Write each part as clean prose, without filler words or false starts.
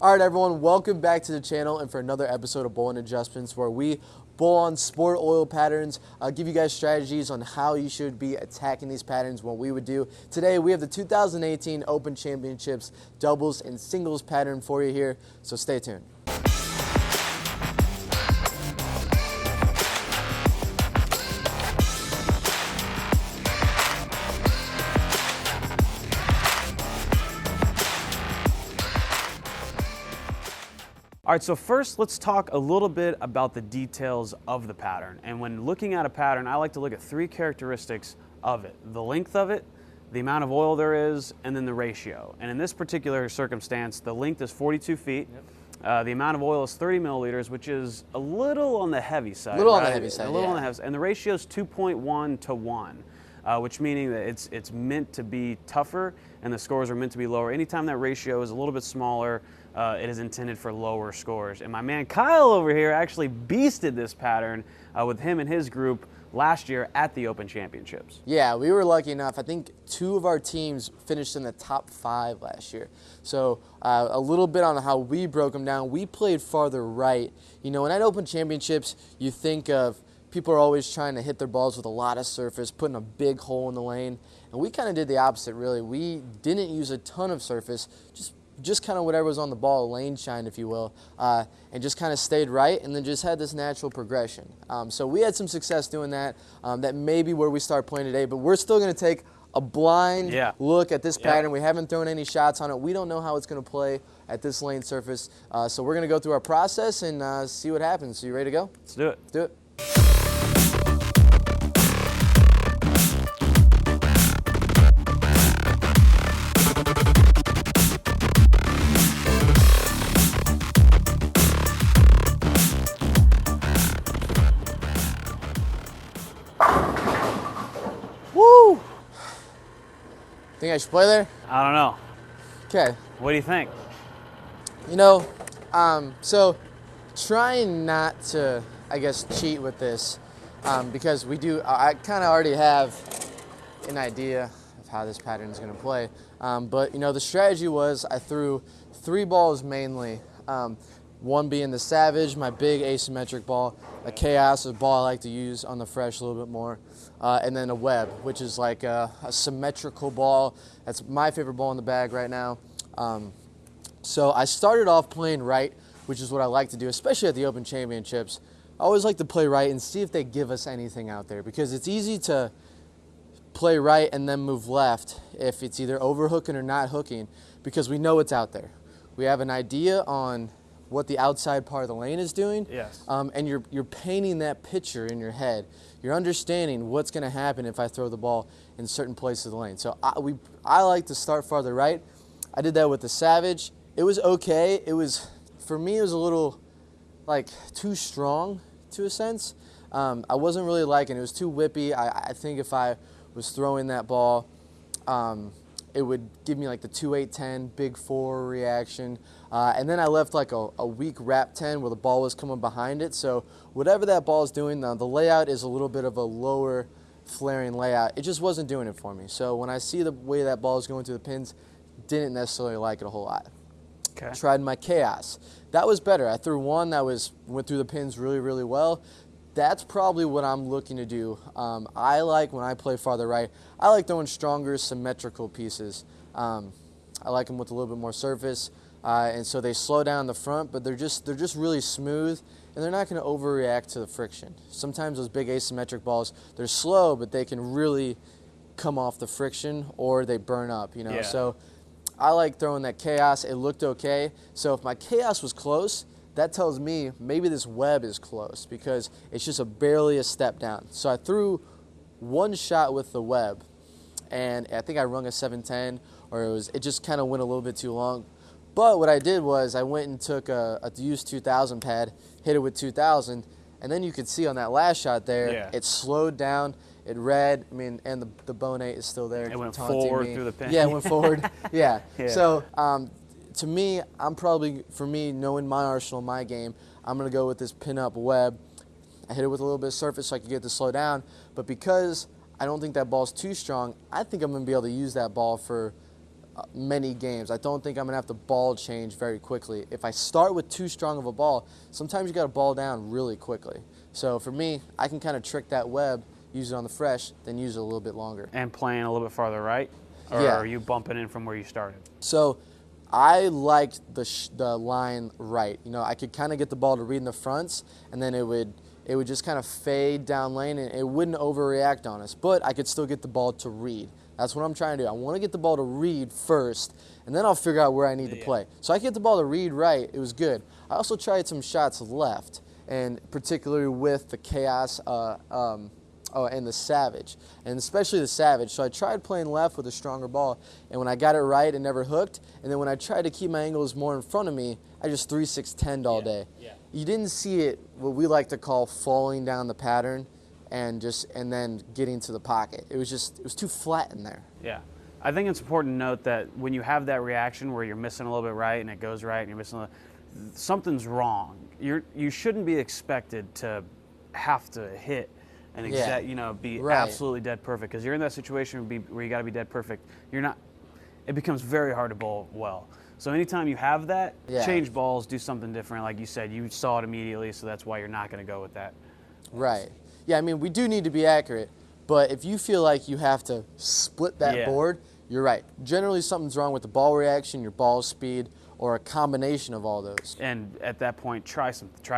All right, everyone, welcome back to the channel and for another episode of Bowling Adjustments, where we bowl on sport oil patterns, give you guys strategies on how you should be attacking these patterns, what we would do. Today, we have the 2018 Open Championships doubles and singles pattern for you here, so stay tuned. All right, so first let's talk a little bit about the details of the pattern. And when looking at a pattern, I like to look at three characteristics of it: the length of it, the amount of oil there is, and then the ratio. And in this particular circumstance, the length is 42 feet. Yep. The amount of oil is 30 milliliters, which is a little on the heavy side. A little on the heavy side, A little on the heavy side. And the ratio is 2.1 to 1. Which meaning that it's meant to be tougher and the scores are meant to be lower. Anytime that ratio is a little bit smaller, it is intended for lower scores. And my man Kyle over here actually beasted this pattern with him and his group last year at the Open Championships. Yeah, we were lucky enough. I think two of our teams finished in the top 5 last year. So a little bit on how we broke them down. We played farther right. You know, when at Open Championships, you think of people are always trying to hit their balls with a lot of surface, putting a big hole in the lane. And we kind of did the opposite, really. We didn't use a ton of surface, just kind of whatever was on the ball, lane shine, if you will, and just kind of stayed right and then just had this natural progression. So we had some success doing that. That may be where we start playing today, but we're still going to take a blind look at this pattern. We haven't thrown any shots on it. We don't know how it's going to play at this lane surface. So we're going to go through our process and see what happens. So you ready to go? Let's do it. Let's do it. Woo! Think I should play there? I don't know. Okay. What do you think? You know, so trying not to, I guess, cheat with this, because I kind of already have an idea of how this pattern is going to play. But, you know, the strategy was I threw 3 balls mainly, one being the Savage, my big asymmetric ball, a Chaos, a ball I like to use on the fresh a little bit more, and then a Web, which is like a symmetrical ball. That's my favorite ball in the bag right now. So I started off playing right, which is what I like to do, especially at the Open Championships. I always like to play right and see if they give us anything out there, because it's easy to play right and then move left if it's either overhooking or not hooking, because we know it's out there. We have an idea on what the outside part of the lane is doing, and you're painting that picture in your head. You're understanding what's going to happen if I throw the ball in certain places of the lane. So I like to start farther right. I did that with the Savage. It was okay. For me, it was a little like too strong to a sense. I wasn't really liking it. It was too whippy. I think if I was throwing that ball, it would give me like the 2-8-10 big 4 reaction, and then I left like a weak wrap 10 where the ball was coming behind it. So whatever that ball is doing, the layout is a little bit of a lower flaring layout. It just wasn't doing it for me. So when I see the way that ball is going through the pins, didn't necessarily like it a whole lot. Okay. Tried my Chaos. That was better. I threw one that went through the pins really, really well. That's probably what I'm looking to do. I like, when I play farther right, I like throwing stronger symmetrical pieces. I like them with a little bit more surface, and so they slow down the front, but they're just really smooth, and they're not going to overreact to the friction. Sometimes those big asymmetric balls, they're slow, but they can really come off the friction or they burn up, you know. Yeah. So I like throwing that Chaos. It looked okay. So if my Chaos was close, that tells me maybe this Web is close, because it's just barely a step down. So I threw one shot with the Web, and I think I rung a 7-10, or it just kind of went a little bit too long. But what I did was I went and took a used 2000 pad, hit it with 2000, and then you could see on that last shot there, it slowed down. It read, and the bone 8 is still there. It went forward through the pin. Yeah, it went forward. Yeah. So to me, for me, knowing my arsenal, my game, I'm going to go with this pin-up Web. I hit it with a little bit of surface so I could get it to slow down. But because I don't think that ball's too strong, I think I'm going to be able to use that ball for many games. I don't think I'm going to have to ball change very quickly. If I start with too strong of a ball, sometimes you got to ball down really quickly. So for me, I can kind of trick that web, use it on the fresh, then use it a little bit longer. And playing a little bit farther right? Or Yeah. are you bumping in from where you started? So I liked the line right. You know, I could kind of get the ball to read in the fronts, and then it would just kind of fade down lane, and it wouldn't overreact on us. But I could still get the ball to read. That's what I'm trying to do. I want to get the ball to read first, and then I'll figure out where I need to play. So I get the ball to read right. It was good. I also tried some shots left, and particularly with the Chaos and the Savage, and especially the Savage. So I tried playing left with a stronger ball, and when I got it right, it never hooked. And then when I tried to keep my angles more in front of me, I just 3-6-10'd all day. Yeah. You didn't see it, what we like to call falling down the pattern, and then getting to the pocket. It was too flat in there. Yeah. I think it's important to note that when you have that reaction where you're missing a little bit right and it goes right and you're missing something's wrong. You shouldn't be expected to have to hit and be absolutely dead perfect, because you're in that situation where you got to be dead perfect. It becomes very hard to bowl well. So anytime you have that, change balls, do something different. Like you said, you saw it immediately, so that's why you're not going to go with that. Right. Yeah, I mean, we do need to be accurate, but if you feel like you have to split that board, you're right. Generally, something's wrong with the ball reaction, your ball speed, or a combination of all those. And at that point, try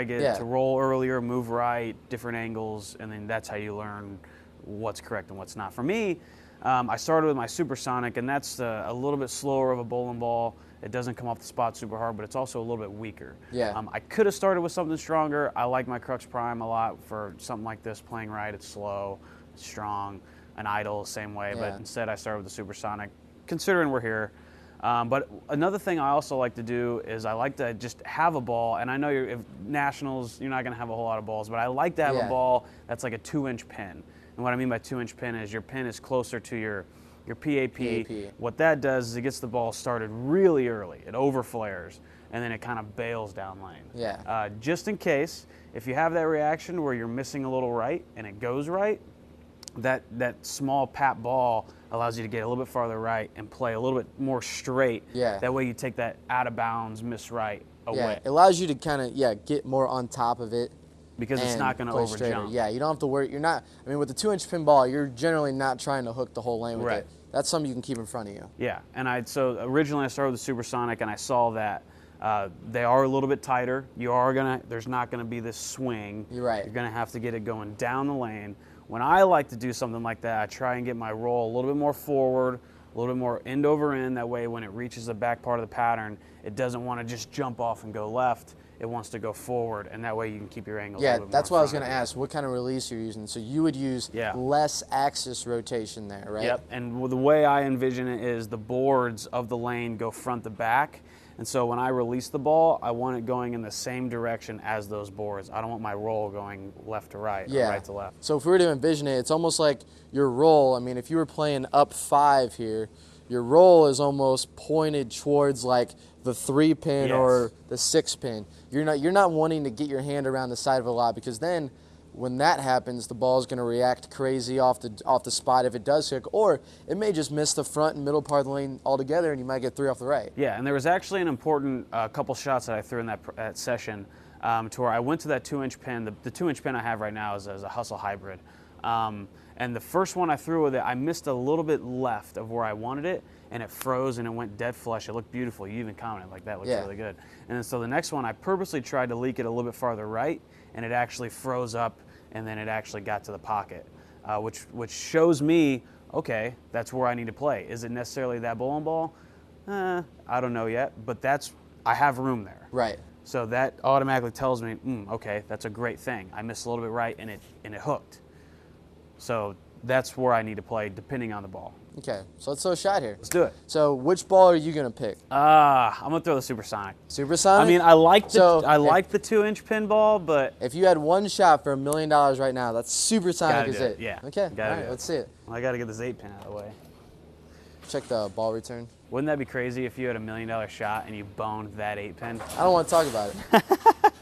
get it to roll earlier, move right, different angles, and then that's how you learn what's correct and what's not. For me, I started with my supersonic, and that's a little bit slower of a bowling ball. It doesn't come off the spot super hard, but it's also a little bit weaker. Yeah. I could have started with something stronger. I like my Crux Prime a lot for something like this, playing right. It's slow, it's strong, an idle, same way, but instead I started with the supersonic, considering we're here. But another thing I also like to do is I like to just have a ball, and I know if Nationals, you're not going to have a whole lot of balls, but I like to have a ball that's like a 2-inch pin. And what I mean by 2-inch pin is your pin is closer to your PAP. What that does is it gets the ball started really early. It overflares, and then it kind of bails down lane. Yeah. Just in case, if you have that reaction where you're missing a little right and it goes right, that small pap ball allows you to get a little bit farther right and play a little bit more straight. Yeah. That way you take that out of bounds, miss right away. Yeah, it allows you to kind of, get more on top of it. Because it's not going to overjump. Yeah, you don't have to worry. You're not, I mean, with the 2-inch pin ball, you're generally not trying to hook the whole lane with it. That's something you can keep in front of you. Yeah, and so originally I started with the supersonic, and I saw that they are a little bit tighter. There's not going to be this swing. You're right. You're going to have to get it going down the lane. When I like to do something like that, I try and get my roll a little bit more forward, a little bit more end over end. That way when it reaches the back part of the pattern, it doesn't want to just jump off and go left. It wants to go forward, and that way you can keep your angles a little bit more. That's what I was going to ask, what kind of release you're using. So you would use less axis rotation there, right? Yep, and the way I envision it is the boards of the lane go front to back, and so when I release the ball, I want it going in the same direction as those boards. I don't want my roll going left to right or right to left. So if we were to envision it, it's almost like your roll, I mean, if you were playing up 5 here, your roll is almost pointed towards like the 3-pin or the 6-pin. You're not wanting to get your hand around the side of a lot, because then when that happens, the ball is going to react crazy off the spot if it does hook, or it may just miss the front and middle part of the lane altogether, and you might get 3 off the right. Yeah, and there was actually an important couple shots that I threw in that session to where I went to that 2-inch pin. The 2-inch pin I have right now is a Hustle Hybrid. And the first one I threw with it, I missed a little bit left of where I wanted it, and it froze and it went dead flush. It looked beautiful. You even commented like that looks really good. And then so the next one, I purposely tried to leak it a little bit farther right, and it actually froze up, and then it actually got to the pocket, which shows me, okay, that's where I need to play. Is it necessarily that bowling ball? I don't know yet, but I have room there. Right. So that automatically tells me, okay, that's a great thing. I missed a little bit right, and it hooked. So that's where I need to play, depending on the ball. Okay, so let's throw a shot here. Let's do it. So which ball are you going to pick? I'm going to throw the supersonic. Supersonic? I mean, I like the 2-inch pin ball, but... If you had one shot for $1 million right now, that's supersonic is it? Yeah. Okay, all right, let's see it. Well, I got to get this 8-pin out of the way. Check the ball return. Wouldn't that be crazy if you had $1 million shot and you boned that 8-pin? I don't want to talk about it.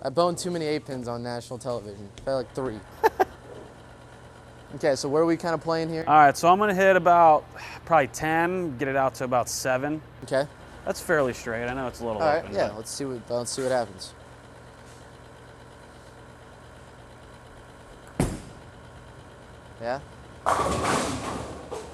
I boned too many 8-pins on national television. I had like 3. Okay, so where are we kind of playing here? All right, so I'm gonna hit about probably 10, get it out to about 7. Okay. That's fairly straight. I know it's a little All right. open. Yeah. but- Let's see what happens. Yeah.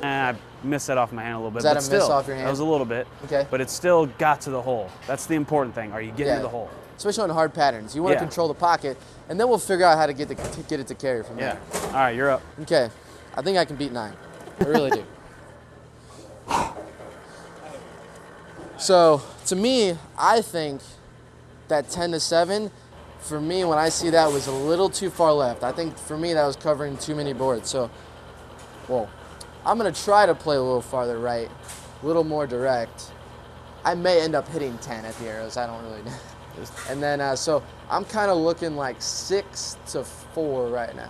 I missed that off my hand a little bit. Is that but a still, miss off your hand? That was a little bit. Okay. But it still got to the hole. That's the important thing. Are you getting Yeah. to the hole? Especially on hard patterns, you want to Yeah. control the pocket, and then we'll figure out how to get it to carry from Yeah. there. All right, you're up. Okay. I think I can beat 9. I really do. So to me, I think that 10 to 7, for me, when I see that, was a little too far left. I think for me that was covering too many boards. So, well, I'm gonna try to play a little farther right, a little more direct. I may end up hitting 10 at the arrows. I don't really know. And then, so I'm kind of looking like 6 to 4 right now.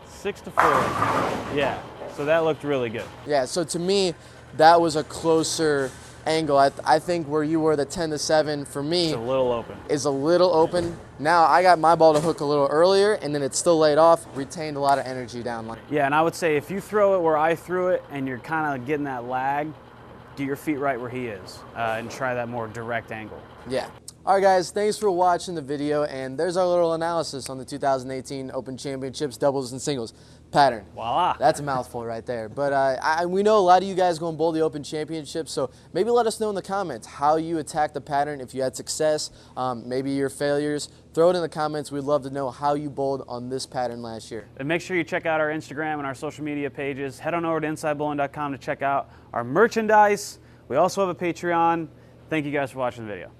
6 to 4. Yeah. So that looked really good. Yeah, so to me, that was a closer angle. I think where you were, the 10 to 7, for me, It's a little open. is a little open. Now I got my ball to hook a little earlier, and then it's still laid off, retained a lot of energy down line. Yeah, and I would say if you throw it where I threw it and you're kind of getting that lag, get your feet right where he is and try that more direct angle. Yeah. All right, guys, thanks for watching the video, and there's our little analysis on the 2018 Open Championships, doubles and singles pattern. Voila. That's a mouthful right there. But we know a lot of you guys go and bowl the Open Championship, so maybe let us know in the comments how you attack the pattern, if you had success, maybe your failures. Throw it in the comments. We'd love to know how you bowled on this pattern last year. And make sure you check out our Instagram and our social media pages. Head on over to InsideBowling.com to check out our merchandise. We also have a Patreon. Thank you guys for watching the video.